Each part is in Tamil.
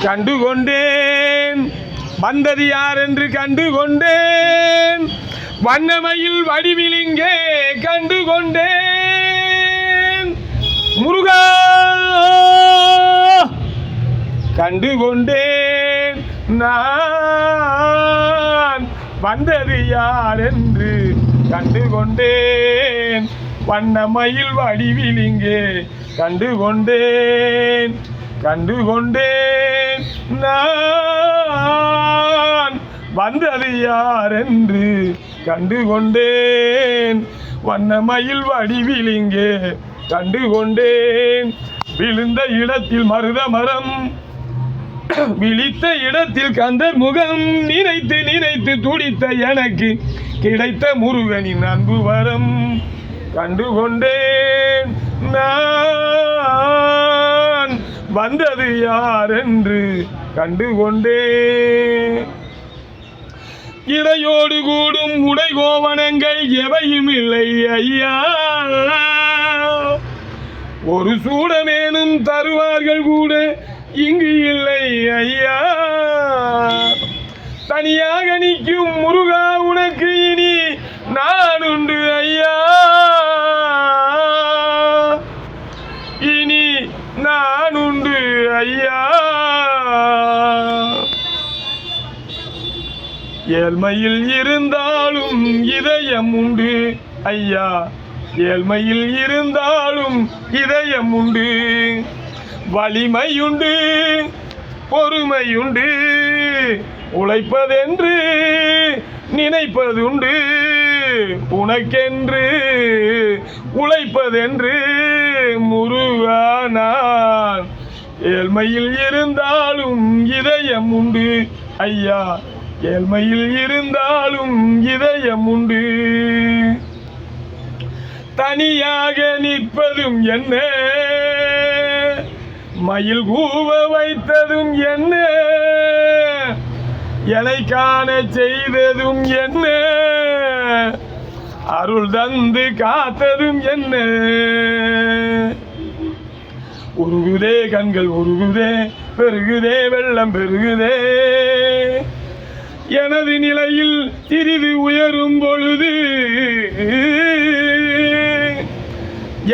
கண்டுகொண்டேன். வந்தது யார் என்று கண்டுகொண்டேன். வண்ணமயில் வடிவிலிங்கே கண்டுகொண்டேன். முருகா கண்டுகொண்டேன். நான் வந்தது யார் என்று கண்டுகொண்டேன். வண்ணமயில் வடிவிலிங்கே கண்டுகொண்டேன். கண்டுகொண்டேன். நான் வந்தது யார் என்று கண்டுகொண்டேன். வண்ணமயில் வடிவிலிங்கே கண்டுகொண்டேன். விழுந்த இடத்தில் மருத மரம், விழித்த இடத்தில் கந்தர் முகம், நினைத்து நினைத்து துடித்த எனக்கு கிடைத்த முருகனின் அன்பு வரம். கண்டுகொண்டேன். நான் வந்தது யார் என்று கண்டுகொண்டேன். இடையோடு கூடும் உடை கோவணங்கள் எவையும் இல்லை ஐயா. ஒரு சூடமேனும் தருவார்கள் கூட இங்கு இல்லை ஐயா. தனியாக நிற்கும் முருகா உனக்கு இனி நான் உண்டு ஐயா. இனி நான் உண்டு ஐயா. ஏழ்மையில் இருந்தாலும் இதயம் உண்டு ஐயா. ஏழ்மையில் இருந்தாலும் இதயம் உண்டு. வலிமையுண்டு, பொறுமையுண்டு, உழைப்பதென்று நினைப்பதுண்டு. உனக்கென்று உழைப்பதென்று முருகா நான். ஏழ்மையில் இருந்தாலும் இதயம் உண்டு ஐயா. ஏழ்மையில் இருந்தாலும் இதயம் உண்டு. தனியாக நிற்பதும் என்ன, மயில் கூவ வைத்ததும் என்ன, என்னை காண செய்ததும் என்ன, அருள் தந்து காத்ததும் என்ன. உருகுதே கண்கள் உருகுதே, பெருகுதே வெள்ளம் பெருகுதே. எனது நிலையில் சிறிது உயரும் பொழுது,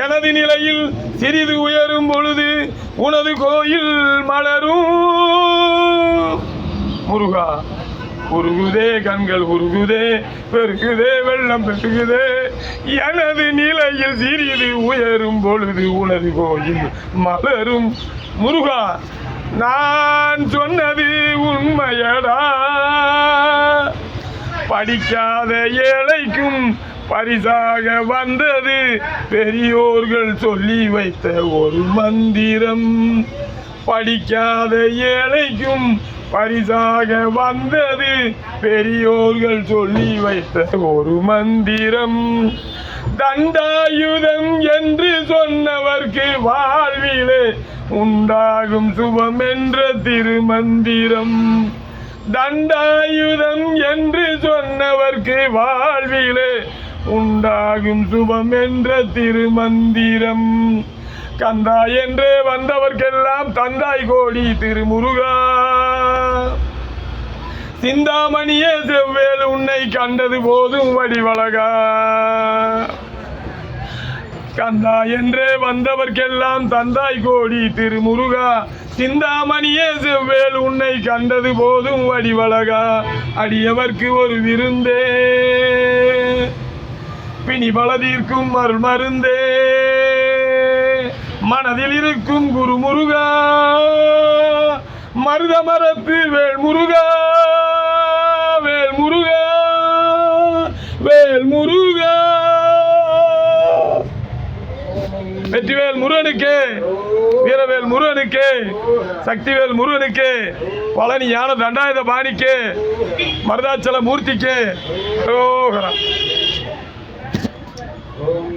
எனது நிலையில் சிறிது உயரும் பொழுது உனது கோயில் மலரும். முருகா உருகுதே கண்கள் உருகுதே, பெருகுதே வெள்ளம் பெருகுதே. எனது நிலையில் சிறிது உயரும் பொழுது உனது கோயில் மலரும். முருகா நான் சொன்னது உண்மையடா. படிக்காத ஏழைக்கும் பரிசாக வந்தது பெரியோர்கள் சொல்லி வைத்த ஒரு மந்திரம். படிக்காத ஏழைக்கும் பரிசாக வந்தது பெரியோர்கள் சொல்லி வைத்த ஒரு மந்திரம். தண்டாயுதம் என்று சொன்னவர்க்கு வாழ்விலே உண்டாகும் சுபம் என்ற திருமந்திரம். தண்டாயுதம் என்று சொன்னவர்க்கு வாழ்விலே உண்டாகும் சுபம் என்ற திருமந்திரம். கந்தா என்றே வந்தவர்க்கெல்லாம் தந்தாய் கோடி திருமுருகா. சிந்தாமணியே செவ்வேல் உன்னை கண்டது போதும் வடிவழகா. கந்தா என்றே வந்தவர்க்கெல்லாம் தந்தாய் கோடி திருமுருகா. சிந்தாமணியே செவ்வேல் உன்னை கண்டது போதும் வடிவழகா. அடியவர்க்கு ஒரு விருந்தே, பிணி பலதீர்க்கும் அருள் மருந்தே, மனதில் இருக்கும் குரு முருகா. மருத மரத்து வேல் முருகா, வேல் முருகா, வேல் முருகா. வெற்றிவேல் முருகனுக்கு, வீரவேல் முருகனுக்கு, சக்திவேல் முருகனுக்கு, பழனி ஞான தண்டாயுத பாணிக்கு, மருதாச்சல மூர்த்திக்கு.